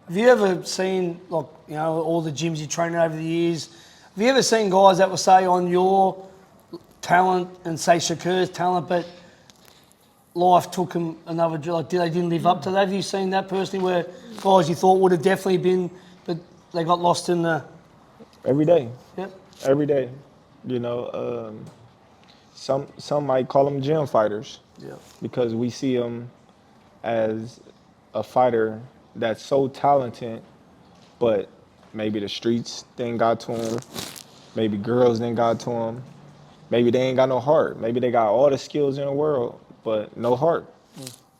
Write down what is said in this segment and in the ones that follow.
Have you ever seen, like, you know, all the gyms you trained over the years? Have you ever seen guys that will say on your talent and say Shakur's talent, but life took them another, like, they didn't live up to that? Have you seen that personally, where guys you thought would have definitely been, but they got lost in the... Every day. Yep. Every day. You know, some might call them gym fighters. Yeah. Because we see them as a fighter that's so talented, but maybe the streets didn't got to him, maybe girls didn't got to him, maybe they ain't got no heart, maybe they got all the skills in the world, but no heart.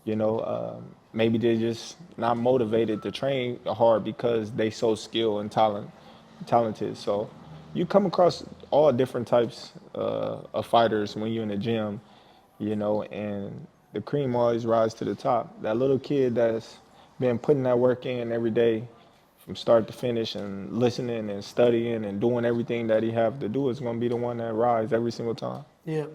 You know, maybe they're just not motivated to train hard because they so skilled and talented. So you come across all different types of fighters when you're in the gym, you know, and the cream always rise to the top. That little kid that's been putting that work in every day from start to finish and listening and studying and doing everything that he have to do is going to be the one that rise every single time. Yeah.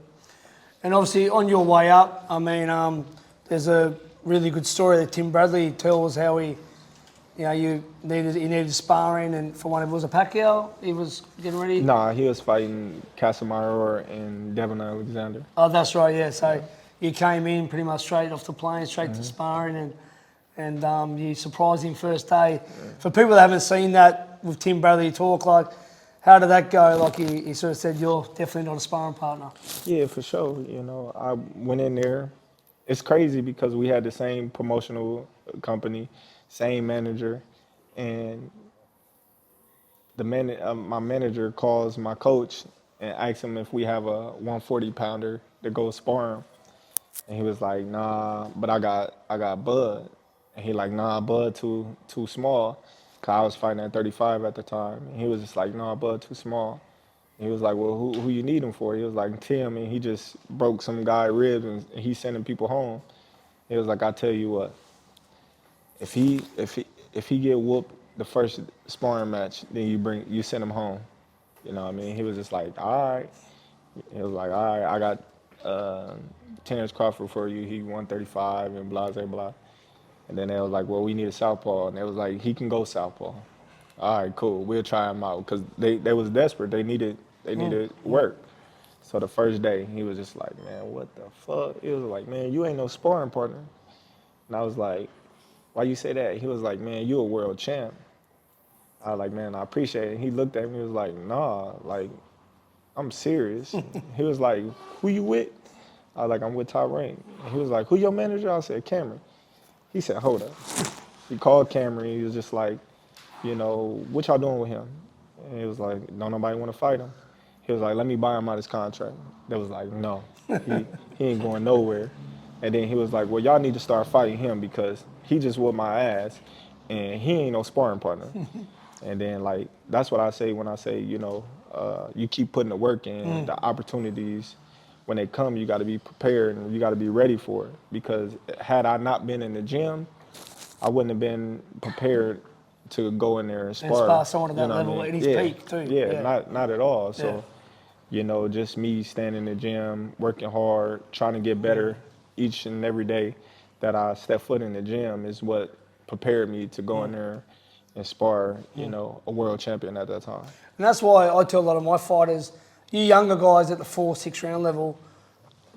And obviously, on your way up, I mean, there's a really good story that Tim Bradley tells how he, you know, he needed sparring, and for one of it was a Pacquiao. He was getting ready. Nah, he was fighting Casamiro and Devin Alexander. Oh, that's right. Yeah. So you came in pretty much straight off the plane, straight to sparring, and you surprised him first day. Yeah. For people that haven't seen that with Tim Bradley talk, like, how did that go? Like, he sort of said, you're definitely not a sparring partner. Yeah, for sure. You know, I went in there. It's crazy because we had the same promotional company, same manager, and my manager calls my coach and asks him if we have a 140-pounder to go spar him. And he was like, nah, but I got Bud. And he like, nah, Bud too small. Cause I was fighting at 35 at the time. And he was just like, nah, Bud too small. And he was like, well, who you need him for? He was like, Tim, and he just broke some guy ribs and he's sending people home. He was like, I tell you what, if he get whooped the first sparring match, then you send him home. You know what I mean? He was just like, all right. He was like, all right, I got Terence Crawford for you. He 135 and blah, blah, blah. And then they was like, well, we need a southpaw. And they was like, he can go southpaw. All right, cool. We'll try him out. Because they was desperate. They needed work. So the first day, he was just like, man, what the fuck? He was like, man, you ain't no sparring partner. And I was like, why you say that? He was like, man, you a world champ. I was like, man, I appreciate it. He looked at me and was like, nah, like, I'm serious. He was like, who you with? I was like, I'm with Top Rank. And he was like, who your manager? I said, Cameron. He said, hold up. He called Cameron. He was just like, you know, what y'all doing with him? And he was like, don't nobody want to fight him. He was like, let me buy him out his contract. They was like, no, he ain't going nowhere. And then he was like, well, y'all need to start fighting him because he just whooped my ass and he ain't no sparring partner. And then, like, that's what I say when I say, you know, you keep putting the work in, the opportunities, when they come, you got to be prepared and you got to be ready for it. Because had I not been in the gym, I wouldn't have been prepared to go in there and spar. And spar someone at that level at his peak too. Yeah, not at all. So, you know, just me standing in the gym, working hard, trying to get better each and every day that I step foot in the gym is what prepared me to go in there and spar, you know, a world champion at that time. And that's why I tell a lot of my fighters, you younger guys at the 4-6 round level,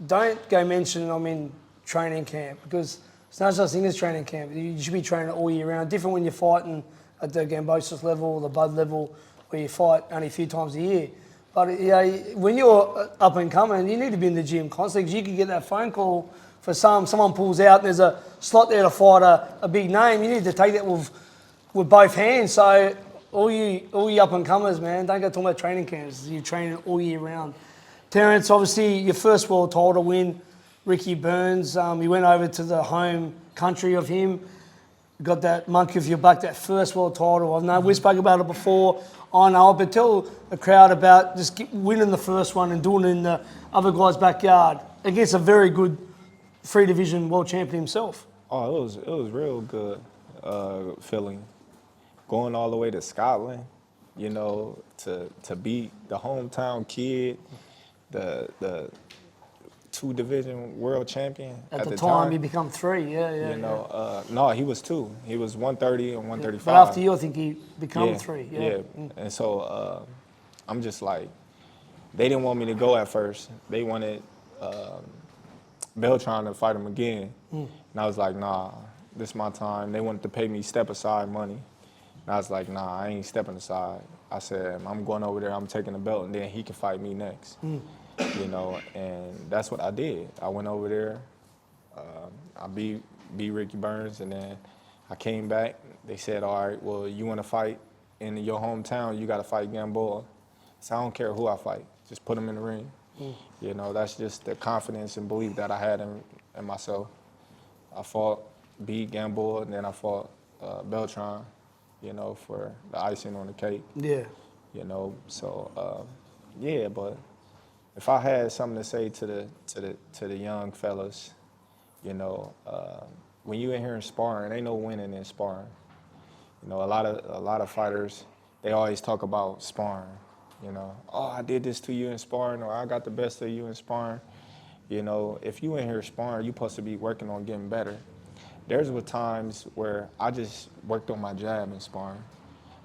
don't go mentioning I'm in training camp, because it's not such thing as training camp. You should be training all year round. Different when you're fighting at the Gambosis level or the Bud level, where you fight only a few times a year. But you know, when you're up and coming, you need to be in the gym constantly, because you could get that phone call for someone pulls out and there's a slot there to fight a big name. You need to take that with both hands. So all you up and comers, man, don't go talking about training camps. You're training all year round. Terence, obviously your first world title win, Ricky Burns. You went over to the home country of him. You got that monkey off your back, that first world title. I know we spoke about it before. I know, but tell the crowd about just winning the first one and doing it in the other guy's backyard against a very good 3-division world champion himself. Oh, it was real good feeling. Going all the way to Scotland, you know, to beat the hometown kid, two-division world champion At the time, he become 3. Yeah. You know, no, he was 2. He was 130 and 135. But after you, I think he become 3. Yeah. And so I'm just like, they didn't want me to go at first. They wanted Beltran to fight him again. And I was like, nah, this is my time. They wanted to pay me step-aside money. And I was like, nah, I ain't stepping aside. I said, I'm going over there, I'm taking the belt, and then he can fight me next. You know, and that's what I did. I went over there. I beat Ricky Burns, and then I came back. They said, all right, well, you want to fight in your hometown, you got to fight Gamboa. So I don't care who I fight. Just put him in the ring. You know, that's just the confidence and belief that I had in myself. I beat Gamboa, and then I fought Beltran, you know, for the icing on the cake. Yeah. You know, so, yeah, but if I had something to say to the young fellas, you know, when you in here in sparring, ain't no winning in sparring. You know, a lot of fighters, they always talk about sparring. You know, oh, I did this to you in sparring, or I got the best of you in sparring. You know, if you in here sparring, you supposed to be working on getting better. There was times where I just worked on my jab in sparring.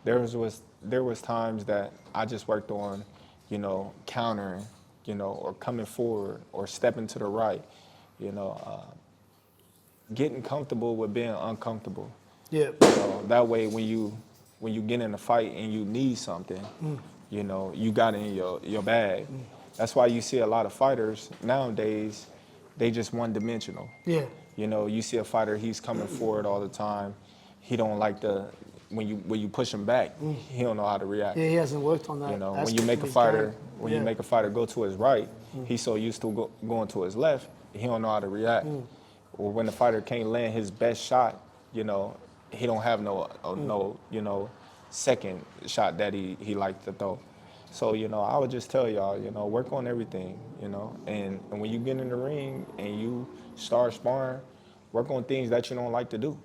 There was times that I just worked on, you know, countering, you know, or coming forward, or stepping to the right. You know, getting comfortable with being uncomfortable. Yeah. You know, that way when you get in a fight and you need something, you know, you got it in your bag. That's why you see a lot of fighters nowadays, they just one-dimensional. Yeah. You know, you see a fighter, he's coming forward all the time. He don't like when you push him back, he don't know how to react. Yeah, he hasn't worked on that. You know, when you make a fighter, you make a fighter go to his right, he's so used to going to his left, he don't know how to react. Or when the fighter can't land his best shot, you know, he don't have no you know, second shot that he likes to throw. So, you know, I would just tell y'all, you know, work on everything, you know, and when you get in the ring and you start sparring, work on things that you don't like to do.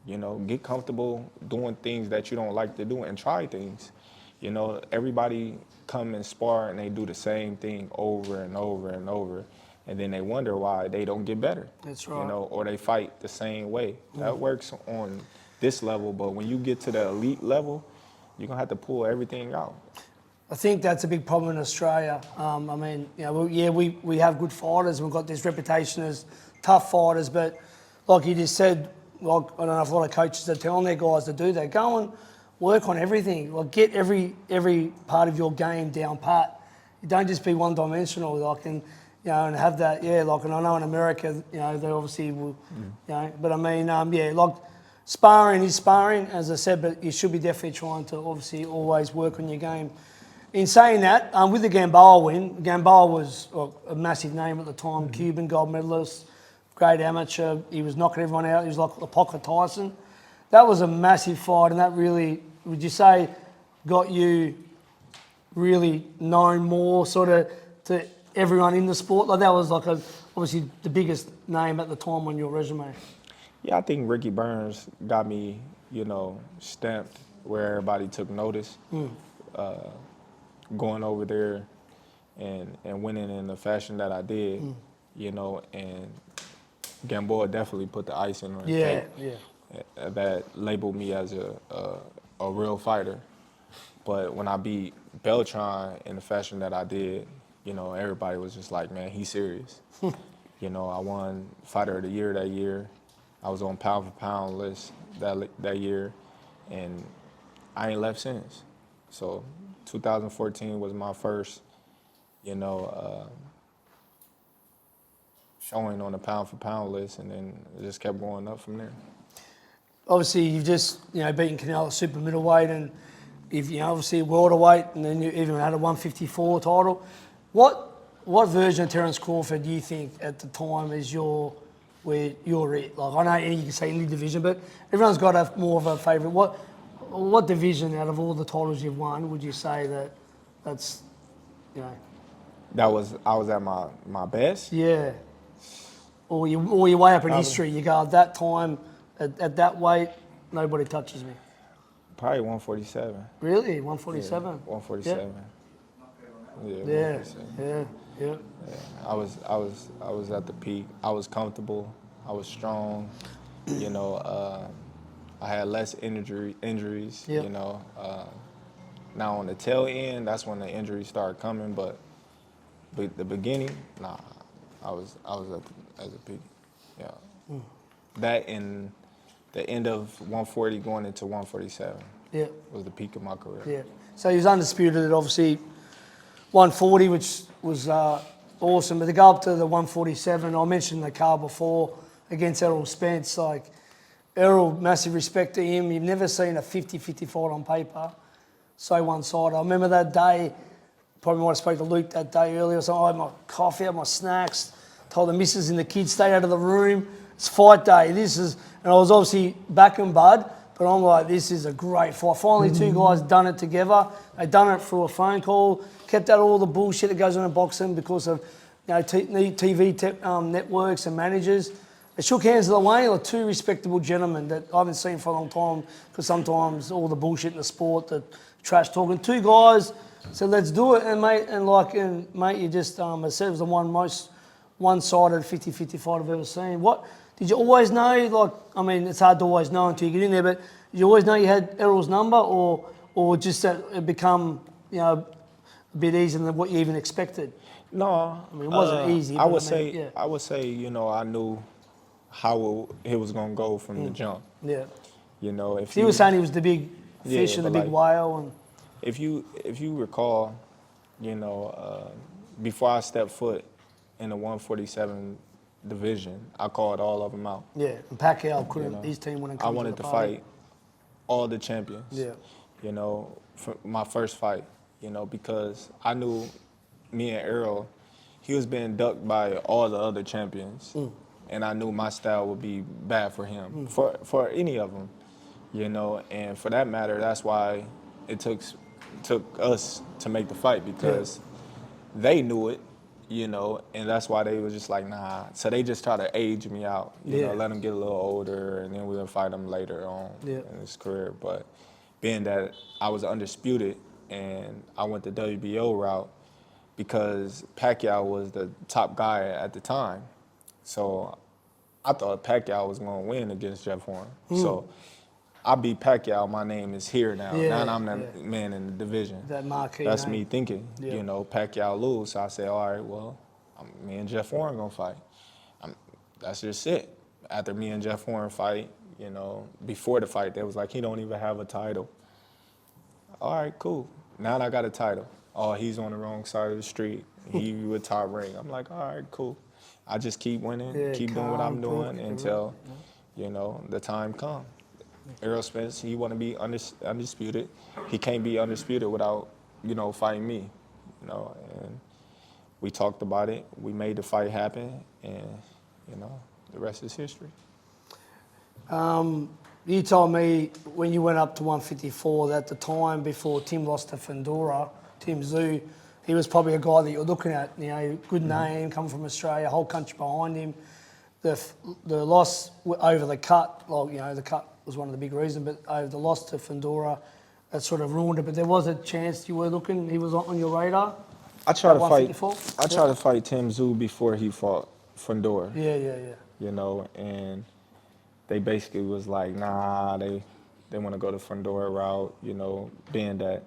You know, get comfortable doing things that you don't like to do and try things. You know, everybody come and spar and they do the same thing over and over and over, and then they wonder why they don't get better. That's right. You know, or they fight the same way. That works on this level, but when you get to the elite level, you're gonna have to pull everything out. I think that's a big problem in Australia. I mean, you know, we have good fighters. We've got this reputation as tough fighters, but like you just said, like, I don't know if a lot of coaches are telling their guys to do that. Go and work on everything. Like, get every part of your game down pat. You don't just be one-dimensional. Like, and you know, and have that. Yeah, like, and I know in America, you know, they obviously will. You know, but I mean, yeah, like, sparring is sparring, as I said, but you should be definitely trying to obviously always work on your game. In saying that, with the Gamboa win, Gamboa was a massive name at the time, Cuban gold medalist, great amateur. He was knocking everyone out. He was like the pocket Tyson. That was a massive fight, and that really, would you say, got you really known more sort of to everyone in the sport? Like, that was like obviously the biggest name at the time on your resume. Yeah, I think Ricky Burns got me, you know, stamped where everybody took notice. Going over there and winning in the fashion that I did, you know, and Gamboa definitely put the icing on the cake. Yeah. That labeled me as a real fighter. But when I beat Beltran in the fashion that I did, you know, everybody was just like, man, he's serious. You know, I won Fighter of the Year that year. I was on pound for pound list that year, and I ain't left since. So 2014 was my first, you know, showing on the pound for pound list, and then it just kept going up from there. Obviously, you've just, you know, beaten Canelo at super middleweight, and you've, you know, obviously welterweight, and then you even had a 154 title. What version of Terence Crawford do you think at the time is where you're at? Like, I know you can say any division, but everyone's got more of a favourite. What division out of all the titles you've won would you say that's, you know? I was at my best? Yeah. Or you're way up in history. You go, at that time, at that weight, nobody touches me. Probably 147. Really? 147? Yeah, 147. Yeah. Yeah. Yeah. Yeah, I was at the peak. I was comfortable. I was strong. You know, I had less injuries. Yeah. You know, now on the tail end, that's when the injuries started coming. But the beginning, nah, I was at the peak. Yeah, that and the end of 140 going into 147 Yeah. was the peak of my career. Yeah. So he was undisputed at obviously 140, which was awesome. But to go up to the 147, I mentioned the card before against Errol Spence. Like, Errol, massive respect to him. You've never seen a 50-50 fight on paper so one-sided. I remember that day, probably might have spoke to Luke that day earlier. So I had my coffee, had my snacks, told the missus and the kids, stay out of the room. It's fight day. And I was obviously back in bud, but I'm like, this is a great fight. Finally, two guys done it together. They done it through a phone call, kept out all the bullshit that goes on in boxing because of TV networks and managers. They shook hands of the way, like two respectable gentlemen that I haven't seen for a long time because sometimes all the bullshit in the sport, the trash talking. Two guys said, let's do it. And mate, you just, I said it was the most one-sided 50-50 fight I've ever seen. What, did you always know, like, I mean, it's hard to always know until you get in there, but did you always know you had Errol's number or just that it become, a bit easier than what you even expected? No, I mean, it wasn't easy. I but would yeah. I would say, I knew how it was gonna go from the jump. Yeah. You know, if He was saying he was the big fish and the but big whale. And if you recall, before I stepped foot in the 147 division, I called all of them out. yeah, and Pacquiao couldn't, his team wouldn't I come wanted to to the party. fight all the champions. Yeah. For my first fight, because I knew me and Errol, he was being ducked by all the other champions. And I knew my style would be bad for him, for any of them, and for that matter, that's why it took us to make the fight because they knew it, and that's why they was just like, nah. So they just try to age me out, let him get a little older, and then we'll fight him later on in his career. But being that I was undisputed and I went the WBO route because Pacquiao was the top guy at the time. So I thought Pacquiao was going to win against Jeff Horn. So I beat Pacquiao. My name is here now. Yeah, Now I'm that man in the division. That marquee That's name. me thinking. Yeah. Pacquiao lose. So I said, all right, well, me and Jeff Horn going to fight. That's just it. After me and Jeff Horn fight, before the fight, they was like, he don't even have a title. All right, cool. Now I got a title. Oh, he's on the wrong side of the street. He with top ring. I'm like, all right, cool. I just keep winning, keep doing what I'm doing until, the time comes. Errol Spence, he want to be undisputed. He can't be undisputed without, fighting me, and we talked about it. We made the fight happen, and, the rest is history. You told me when you went up to 154 that at the time before Tim lost to Fundora, Tim Tszyu, he was probably a guy that you're looking at, good name, coming from Australia, whole country behind him. The loss over the cut, the cut was one of the big reasons, but over the loss to Fundora, that sort of ruined it. But there was a chance you were looking, he was on your radar? I tried to fight Tim Tszyu before he fought Fundora. Yeah. And they basically was like, nah, they want to go the Fundora route, being that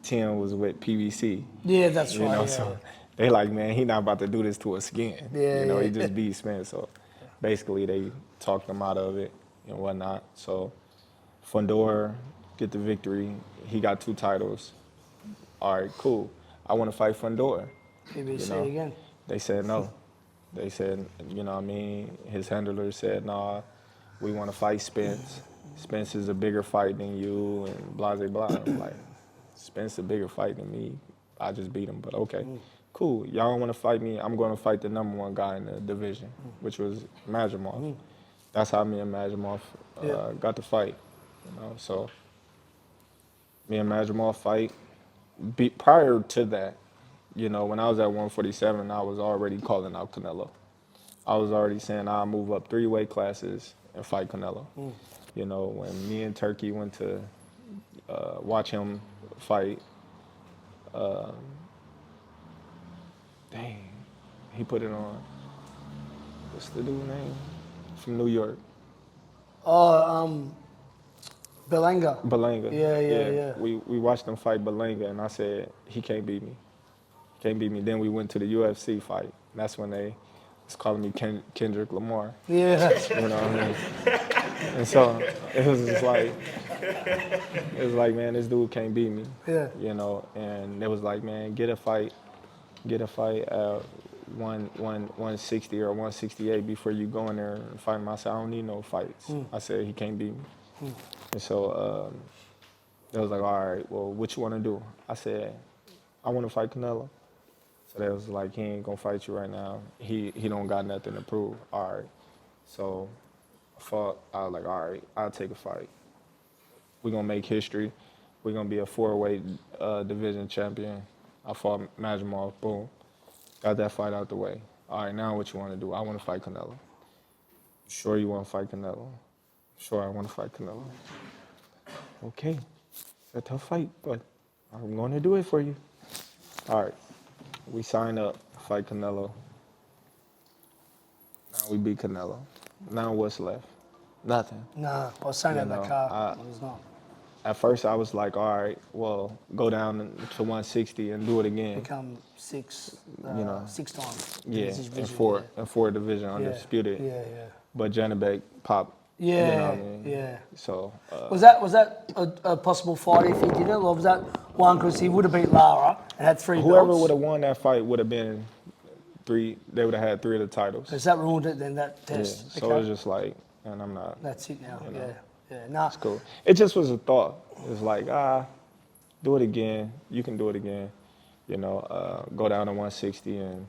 Tim was with PBC. Yeah, that's right. So they like, man, he not about to do this to us again. He just beat Spence. So basically they talked him out of it and whatnot. So Fundora get the victory. He got 2 titles. All right, cool. I want to fight Fundora. PBC again. They said no. They said, his handler said, nah, we want to fight Spence. Spence is a bigger fight than you and blah, blah, blah. I'm like, Spence a bigger fight than me. I just beat him, but okay. Cool. Y'all don't want to fight me. I'm going to fight the #1 guy in the division, which was Majimov. That's how me and Majimov got to fight. So me and Majimov fight. Prior to that, when I was at 147, I was already calling out Canelo. I was already saying I'll move up 3 weight classes and fight Canelo. When me and Turkey went to watch him fight, Dang, he put it on. What's the dude's name? From New York. Oh, Belanga. Belanga. Yeah. We watched him fight Belanga, and I said, he can't beat me. Can't beat me. Then we went to the UFC fight. That's when they was calling me Kendrick Lamar. Yeah. You know what I mean? And so it was just like, man, this dude can't beat me. Yeah. You know, and it was like, man, get a fight at 160 or 168 before you go in there and fight him. I said, I don't need no fights. I said, he can't beat me. And so they was like, all right, well, what you want to do? I said, I want to fight Canelo. So they was like, he ain't going to fight you right now. He don't got nothing to prove. All right. So I was like, all right, I'll take a fight. We're going to make history. We're going to be a 4-weight division champion. I fought Majimov, boom. Got that fight out the way. All right, now what you want to do? I want to fight Canelo. Sure you want to fight Canelo? Sure, I want to fight Canelo. Okay, it's a tough fight, but I'm going to do it for you. All right, we sign up, fight Canelo. Now we beat Canelo. Now what's left? Nothing. Nah, I was saying that in the car. It was not. At first, I was like, all right, well, go down to 160 and do it again. Become 6 times. Yeah, and four division undisputed. Yeah. But Janabek popped. Yeah, you know what I mean? yeah. So was that a possible fight if he did it, or was that one because he would have beat Lara and had 3 belts? Whoever would have won that fight would have been 3. They would have had 3 of the titles. Because that ruled it then, that test. Yeah. So it was just like, and I'm not. That's it now. You know. Yeah. Nah. It's cool. It just was a thought. It's like, do it again. You can do it again. You know, go down to 160 and,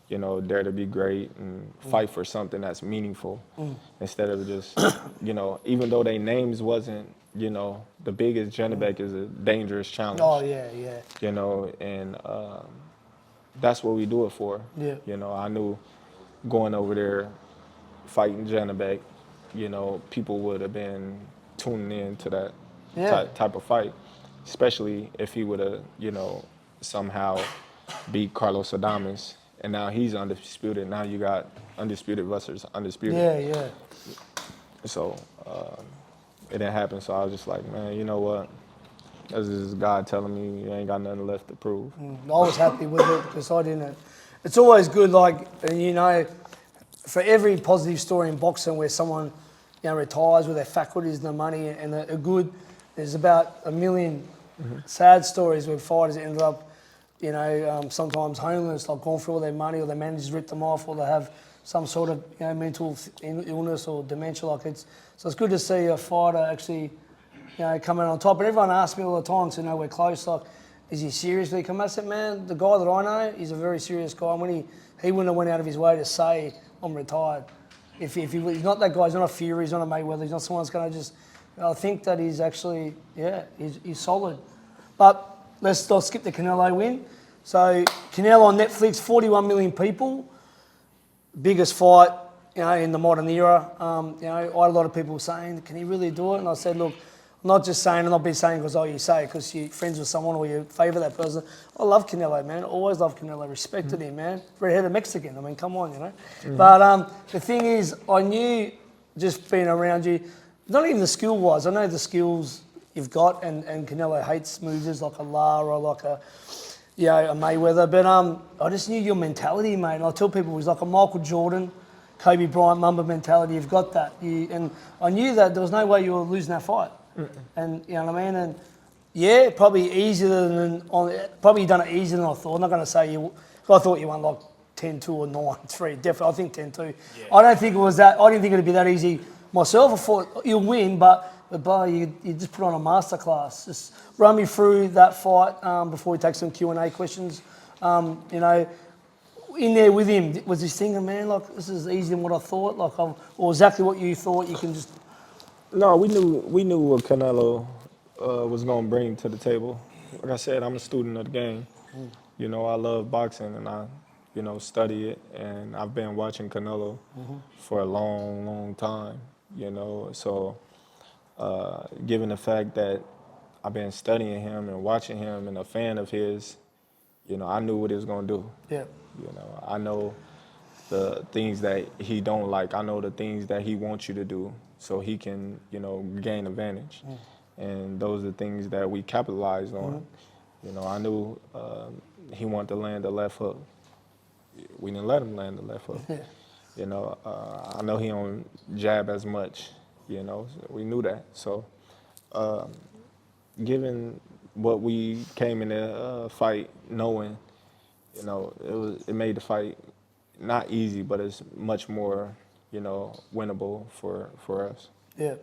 you know, dare to be great and fight for something that's meaningful instead of just, you know, even though their names wasn't, you know, the biggest, Janabek is a dangerous challenge. Oh, yeah. You know, and that's what we do it for. Yeah. You know, I knew going over there, fighting Janabek, you know, people would have been tuning in to that type of fight, especially if he would have, you know, somehow beat Carlos Adames, and now he's undisputed. Now you got undisputed versus undisputed. Yeah. So it didn't happen. So I was just like, man, you know what? This is God telling me you ain't got nothing left to prove. I was happy with it because I didn't. It's always good, like, you know, for every positive story in boxing where someone, you know, retires with their faculties and the money and a good, there's about a million sad stories where fighters ended up, you know, sometimes homeless, like gone through all their money, or their managers ripped them off, or they have some sort of, you know, mental illness or dementia. Like so it's good to see a fighter actually, you know, coming on top. And everyone asks me all the time to know we're close. Like, is he seriously coming? I said, man, the guy that I know, he's a very serious guy. And when he wouldn't have went out of his way to say, I'm retired. If he's not that guy, he's not a Fury, he's not a Mayweather, he's not someone that's going to just. I think that he's actually, he's solid. But let's skip the Canelo win. So Canelo on Netflix, 41 million people, biggest fight, you know, in the modern era. You know, I had a lot of people saying, can he really do it? And I said, look, I'm not just saying, I'm not being saying because you say because you're friends with someone or you favour that person. I love Canelo, man. Always loved Canelo. Respected him, man. Red-headed Mexican. I mean, come on, you know. But the thing is, I knew just being around you, not even the skill-wise. I know the skills you've got, and Canelo hates movers like a Lara, like a Mayweather. But I just knew your mentality, mate. And I tell people, he's like a Michael Jordan, Kobe Bryant, Mamba mentality. You've got that. And I knew that there was no way you were losing that fight. And you know what I mean? And yeah, probably easier than probably you done it easier than I thought. I'm not going to say I thought you won like 10-2 or 9-3. Definitely, I think 10-2. Yeah. I don't think it was that. I didn't think it'd be that easy myself. I thought you'll win, but you just put on a masterclass. Just run me through that fight before we take some Q&A questions. You know, in there with him, was he thinking, man, like this is easier than what I thought, like, or exactly what you thought? You can just. No, we knew what Canelo was going to bring to the table. Like I said, I'm a student of the game. You know, I love boxing and I, you know, study it. And I've been watching Canelo for a long, long time, you know. So given the fact that I've been studying him and watching him and a fan of his, you know, I knew what he was gonna do. Yeah. You know, I know the things that he don't like. I know the things that he wants you to do, so he can, you know, gain advantage. And those are the things that we capitalized on. You know, I knew he wanted to land the left hook. We didn't let him land the left hook. Yeah. You know, I know he don't jab as much. You know, so we knew that. So, given what we came in the fight knowing, you know, it made the fight not easy, but it's much more, you know, winnable for us. Yeah.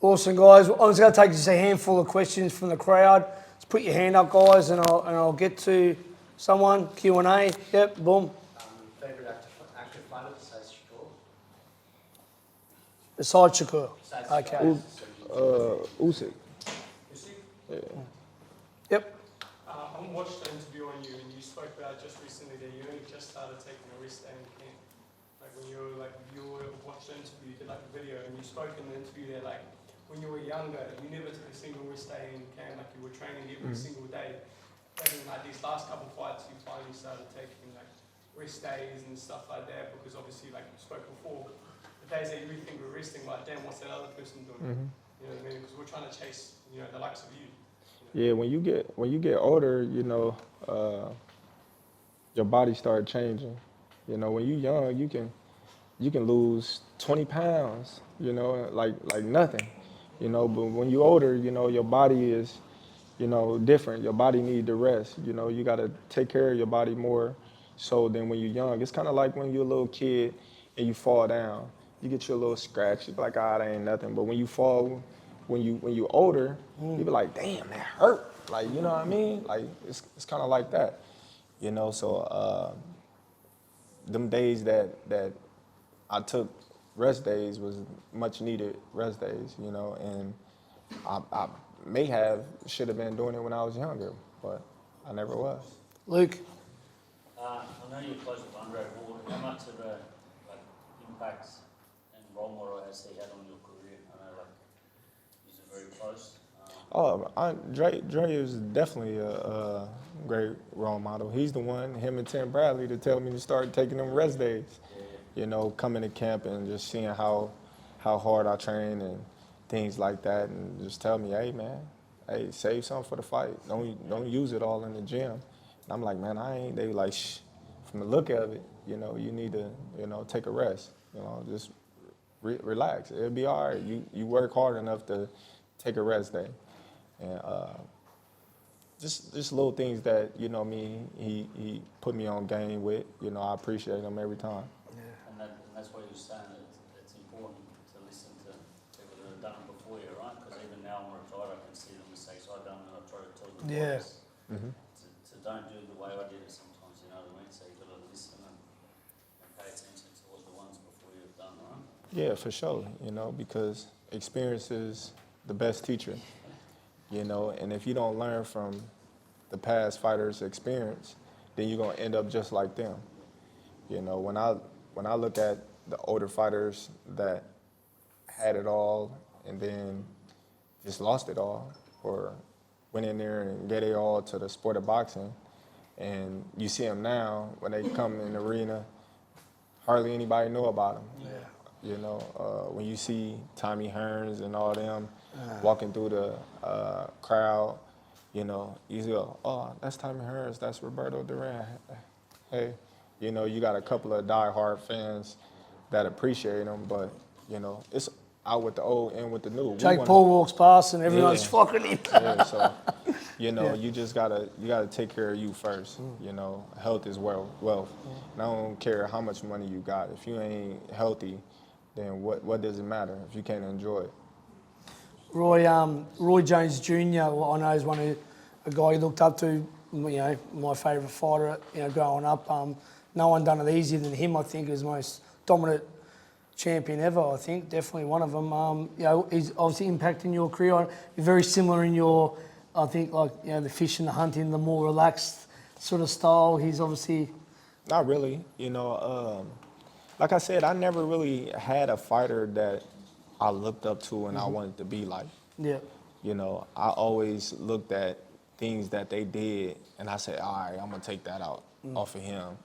Awesome, guys. I'm just going to take just a handful of questions from the crowd. Just put your hand up, guys, and I'll get to someone. Q&A. Yep. Boom. Favorite active fighter besides Shakur? Besides Shakur. Besides Okay. Usyk. Yeah. Yep. I watched the interview on you, and you spoke about just recently that you only just started taking a rest day in camp. Like when you watched the interview, you did like a video, and you spoke in the interview there like when you were younger, you never took a single rest day in camp. Like you were training every single day. But in like these last couple of fights, you finally started taking like rest days and stuff like that because obviously, like you spoke before, the days that you really think we're resting, like damn, what's that other person doing? You know what I mean? Because we're trying to chase, you know, the likes of you. Yeah, when you get older, you know, your body start changing. You know, when you're young, you can lose 20 pounds, you know, like nothing. You know, but when you're older, you know, your body is, you know, different. Your body needs to rest. You know, you got to take care of your body more so than when you're young. It's kind of like when you're a little kid and you fall down. You get your little scratch. You're like, ah, that ain't nothing. But when you fall, when you older, you be like, damn, that hurt. Like, you know what I mean? Like, it's kind of like that. You know, so them days that I took rest days was much needed rest days, you know, and I should have been doing it when I was younger, but I never was. Luke. I know you're close with Andre Ward. How much of a impacts and role model has he had on your career? I know he's very close. Dre is definitely a great role model. He's the one, him and Tim Bradley, to tell me to start taking them rest days. You know, coming to camp and just seeing how hard I train and things like that, and just tell me, hey man, hey, save some for the fight. Don't use it all in the gym. And I'm like, man, I ain't. They were like, shh. From the look of it, you know, you need to, you know, take a rest. You know, just relax. It'll be all right. You work hard enough to take a rest day. And just little things that, you know, he put me on game with. You know, I appreciate him every time. And that's why you're saying that it's important to listen to people that have done it before you, right? Because even now I'm retired, I can see the mistakes I've done and I try to tell them to don't do it the way I did it sometimes, you know what I mean? So you've got to listen and pay attention to what the ones before you have done, right? Yeah, for sure, you know, because experience is the best teacher, you know, and if you don't learn from the past fighters' experience, then you're going to end up just like them. You know, when I look at the older fighters that had it all and then just lost it all, or went in there and gave it all to the sport of boxing, and you see them now, when they come in the arena, hardly anybody know about them. Yeah. You know, when you see Tommy Hearns and all them walking through the crowd, you know, you go, oh, that's Tommy Hearns, that's Roberto Duran. Hey, you know, you got a couple of diehard fans that appreciate them, but, you know, it's out with the old and with the new. Jake Paul walks past and everyone's fucking him. Yeah, so, you know, you just gotta take care of you first. You know, health is wealth. And I don't care how much money you got. If you ain't healthy, then what does it matter if you can't enjoy it? Roy Jones Jr., I know is a guy you looked up to, you know, my favourite fighter, you know, growing up. No one done it easier than him, I think, as the most dominant champion ever, I think, definitely one of them. You know, he's obviously impacting your career. You're very similar in your, I think, like, you know, the fishing, the hunting, the more relaxed sort of style. He's obviously... Not really, you know, like I said, I never really had a fighter that I looked up to and I wanted to be like. Yeah. You know, I always looked at things that they did, and I said, all right, I'm gonna take that out off of him.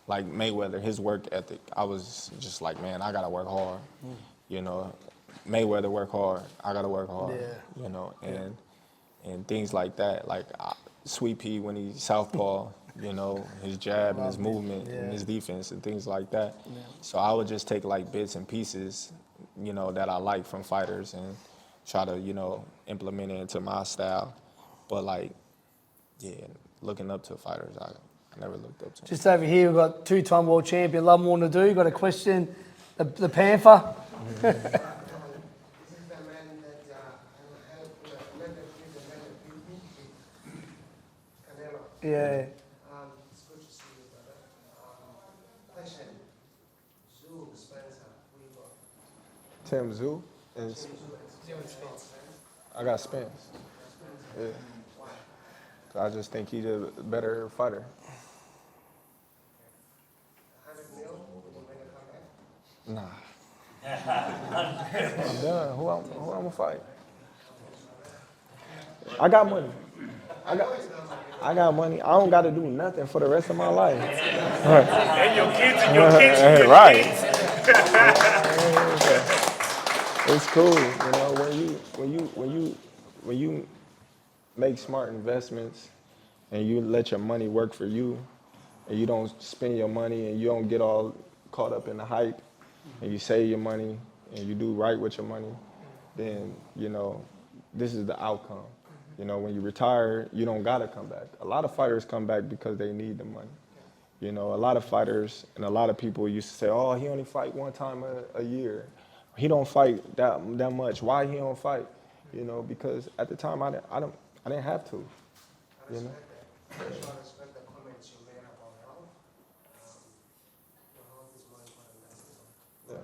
Like Mayweather, his work ethic, I was just like, man, I gotta work hard. You know, Mayweather work hard, I gotta work hard. Yeah. You know, and things like that. Like Sweet Pea when he's southpaw, you know, his jab and his movement and his defense and things like that. Yeah. So I would just take like bits and pieces, you know, that I like from fighters and try to, you know, implement it into my style. But like, yeah, looking up to fighters, I never looked up to them. Just over here, we've got two-time world champion, love more to do. Got a question, the Panther. This is the man that helped Canelo. Yeah. It's good to see you, brother. Question. Zoo, Spencer, who you got? Tim Zoo and I got Spence. Yeah. I just think he's a better fighter. 100 mil, will you make a comeback? Nah. I'm done. Who I'm gonna fight? I got money. I got money. I don't got to do nothing for the rest of my life. And your kids and your kids and your Right. kids. It's cool, you know, when you make smart investments and you let your money work for you and you don't spend your money and you don't get all caught up in the hype and you save your money and you do right with your money, then, you know, this is the outcome. You know, when you retire, you don't gotta come back. A lot of fighters come back because they need the money. You know, a lot of fighters and a lot of people used to say, oh, he only fight one time a year. He don't fight that much. Why he don't fight? You know, because at the time I didn't have to. You know. I respect the comments you made about health. Your health is more important than anything. Yeah.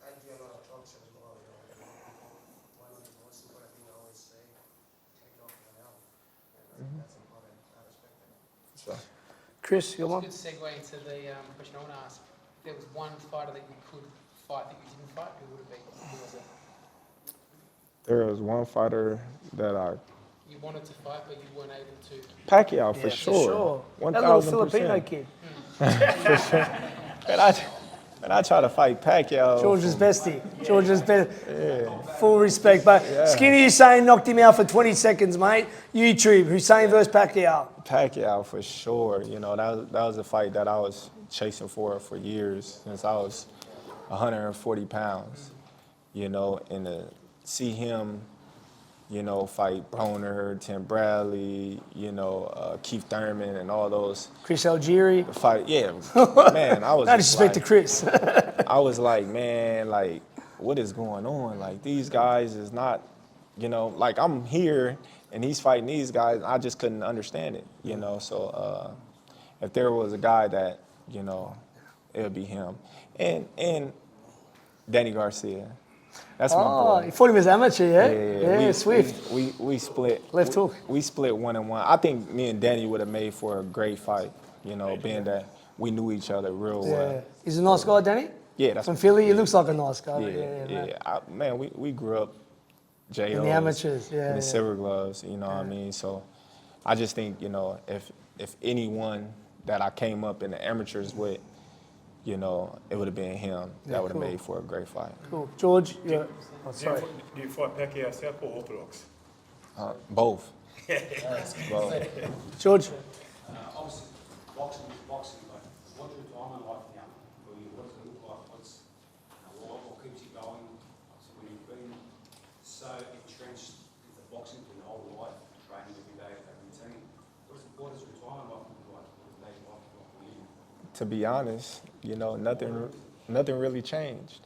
I do a lot of talks as well. You know, one of the most important things I always say, take care of your health. That's important. I respect it. So. Chris, you got one? It's a good segue into the question I want to ask. If there was one fighter that you could fight that you didn't fight, who would it be? Who was it? There was one fighter that You wanted to fight, but you weren't able to. Pacquiao for Yeah, sure. That little 1,000%. Filipino kid. And I try to fight Pacquiao. George's bestie. George's best. Full respect. But Skinny Hussein knocked him out for 20 seconds, mate. YouTube, Hussein versus Pacquiao. Pacquiao for sure. You know, that was a fight that I was chasing for years, since I was 140 pounds. You know, and to see him, you know, fight Broner, Tim Bradley, you know, Keith Thurman and all those. Chris Algieri. Fight, yeah, man, I was No just disrespect to like, Chris. I was like, man, like, what is going on? Like, these guys is not, you know, like I'm here and he's fighting these guys. I just couldn't understand it, you know. So if there was a guy that, you know, it would be him. And Danny Garcia. That's my boy. You fought him as amateur, yeah? Yeah, Swift. We split. Left hook. We split 1-1. I think me and Danny would have made for a great fight, you know, being that we knew each other real well. Yeah. He's a nice guy, Danny? Yeah, that's From Philly? He looks like a nice guy. Yeah. Man, we grew up JOs. In the amateurs, in the silver gloves, you know what I mean? So I just think, you know, if anyone that I came up in the amateurs with, you know, it would have been him that would have made for a great fight. Cool. George, yeah. Oh, sorry. Do you fight Pacquiao Southpaw or Orthodox? Both. Both. George? Obviously, boxing is boxing, but what's your retirement like now? For you, what's it look like? What keeps you going? When you've been so entrenched with the boxing for your whole life, training every day, that routine, what does retirement like look like? What does day life look like for you? To be honest, you know, nothing really changed.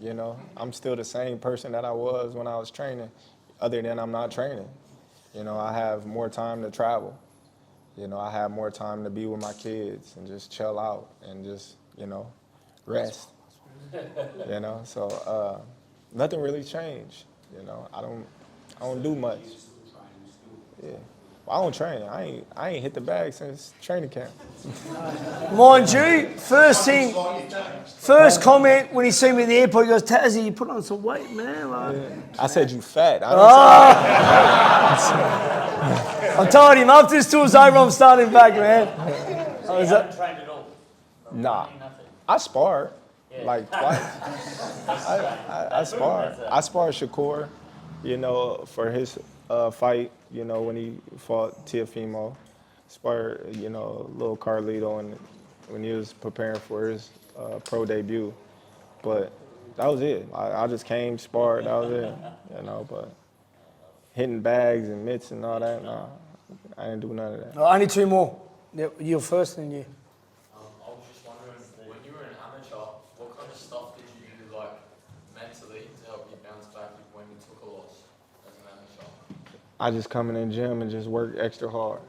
You know, I'm still the same person that I was when I was training, other than I'm not training. You know, I have more time to travel. You know, I have more time to be with my kids and just chill out and just, you know, rest. You know, so nothing really changed. You know, I don't do much. Yeah. I don't train. I ain't hit the bag since training camp. Mind you, first comment when he seen me at the airport, he goes, Tassie, you put on some weight, man. Like, I said you fat. I I told him, after this tour's over, I'm starting back, man. So you haven't trained at all? Nah. Nothing. I sparred Yeah. like twice. I sparred. I sparred Shakur, you know, for his fight, you know, when he fought Teofimo. Sparred, you know, little Carlito when he was preparing for his pro debut. But that was it. I just came, sparred, that was it. You know, but hitting bags and mitts and all that, nah, I didn't do none of that. Only 2 more. You're first, then you. I was just wondering, when you were an amateur, what kind of stuff did you do, like, mentally to help you bounce back when you took a loss as an amateur? I just come in the gym and just work extra hard.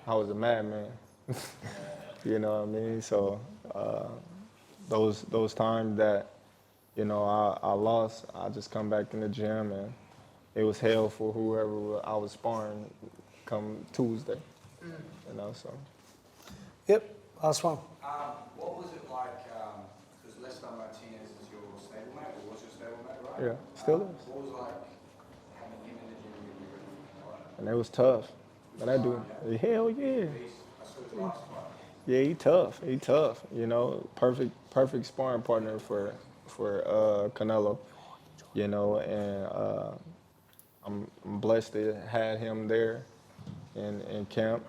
I was a madman. You know what I mean? So those times that, you know, I lost, I just come back in the gym and it was hell for whoever I was sparring come Tuesday. You know, so. Yep, last one. What was it like, because Lester Martinez is your stablemate, or was your stablemate, right? Yeah, still is. What was it like having him in the gym and you ready for the fight? And it was tough. But I do. Hell yeah. I saw his last fight. Yeah, he tough. He tough. You know, perfect sparring partner for Canelo. You know, and I'm blessed to have him there in camp.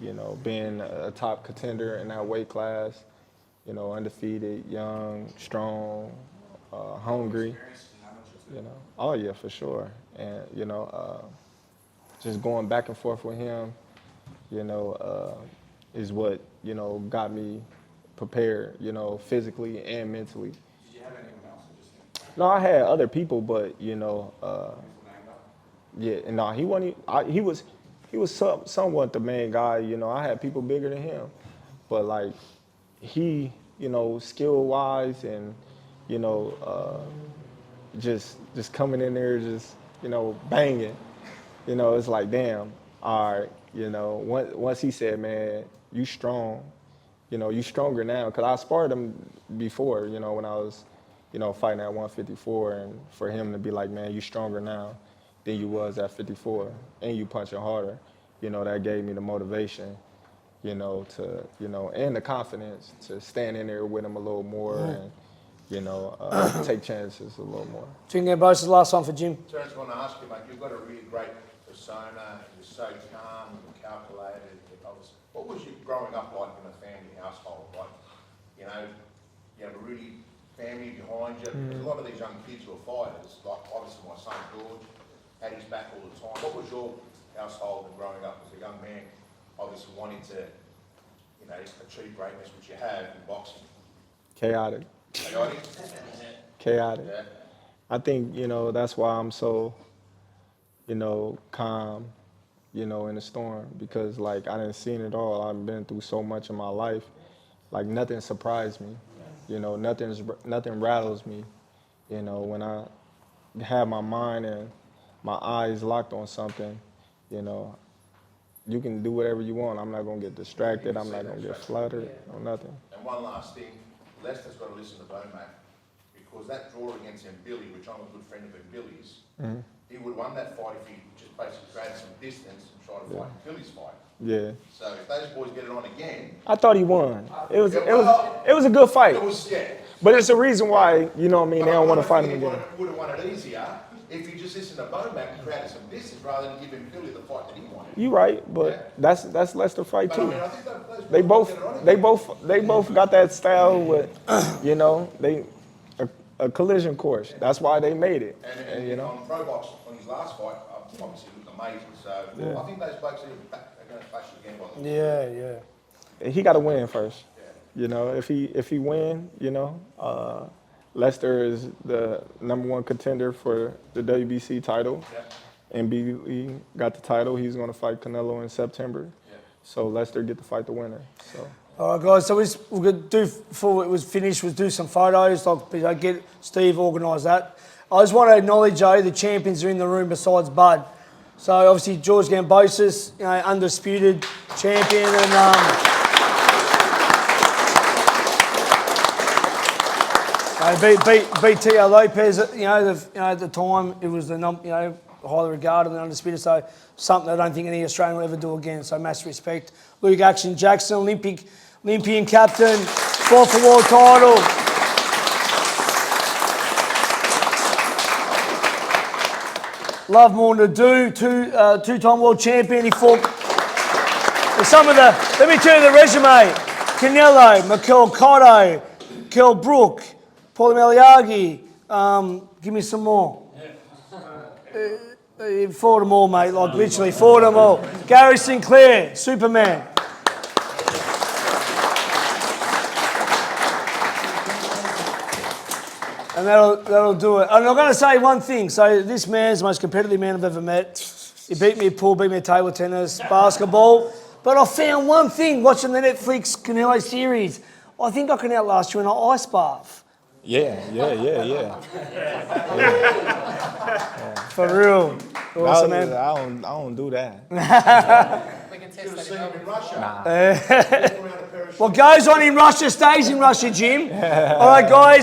You know, being a top contender in that weight class. You know, undefeated, young, strong, hungry. You know, oh yeah, for sure. And you know, just going back and forth with him, you know, is what, you know, got me prepared, you know, physically and mentally. Did you have anyone else or just him? No, I had other people, but you know, yeah, and no, he wasn't. He was somewhat the main guy. You know, I had people bigger than him, but like he, you know, skill wise and you know, just coming in there, just you know, banging. You know, it's like damn. All right, you know, once he said, man, you strong. You know, you stronger now, because I sparred him before. You know, when I was, you know, fighting at 154, and for him to be like, man, you stronger now than you was at 54, and you punching harder, you know, that gave me the motivation, you know, to, you know, and the confidence to stand in there with him a little more and, you know, take chances a little more. Jingo Bosa's last one for Jim. Terence, I want to ask you, mate, you've got a really great persona, you're so calm, you're calculated, what was you growing up like in a family household? Like, you have a really family behind you. Because a lot of these young kids who are fighters, like obviously my son George, had his back all the time. What was your household and growing up as a young man, obviously wanting to, you know, achieve greatness, which you have in boxing? Chaotic. Chaotic? Chaotic. Yeah. I think, you know, that's why I'm so, you know, calm, you know, in the storm, because like I didn't seen it all. I've been through so much in my life. Like nothing surprised me. You know, nothing rattles me. You know, when I have my mind and my eyes locked on something, you know, you can do whatever you want. I'm not gonna get distracted. I'm not gonna get fluttered or nothing. And one last thing, Lester's got to listen to Bomac, because that draw against him, Billy, which I'm a good friend of Billy's, he would have won that fight if he just basically created some distance and tried to fight Billy's fight. Yeah. So if those boys get it on again, I thought he won. It was a good fight. it was, yeah. But it's a reason why, you know what I mean, they don't want to fight him again. He would have won it easier if he just listened to Bomac and created some distance rather than giving Billy the fight that he wanted. You right, but that's Lester's fight But I too. mean, I think those boys get it on again. They both got that style with, you know, a collision course. That's why they made it. And you know, on Pro Box, on his last fight, obviously it looked amazing. So I think those blokes are going to clash again by the way. Yeah. he got to win first. You know, if he win, you know, Lester is the #1 contender for the WBC title. And Lee got the title. He's going to fight Canelo in September. So Lester get to fight the winner. So. All right, guys. So we're going to do, before it was finished, was do some photos. Like, get Steve organised that. I just want to acknowledge, Joe, the champions are in the room besides Bud. So obviously George Gambosis, you know, undisputed champion, and beat Tio Lopez. At the time it was the highly regarded and undisputed. So something I don't think any Australian will ever do again. So massive respect. Luke Action Jackson, Olympian captain, fought for world title. Love more to do. Two-time world champion. He fought. Let me tell you the resume: Canelo, Mikel Cotto, Kell Brook, Paulie Maliargi. Give me some more. He fought them all, mate. Like literally fought them all. Gary Sinclair, Superman. And that'll do it. And I'm going to say one thing. So this man's the most competitive man I've ever met. He beat me at pool, beat me at table tennis, basketball. But I found one thing watching the Netflix Canelo series. I think I can outlast you in an ice bath. Yeah. For real. Awesome, man. I don't do that. We can test You've that seen in him in Melbourne. Russia. What goes on in Russia stays in Russia, Jim. All right, guys.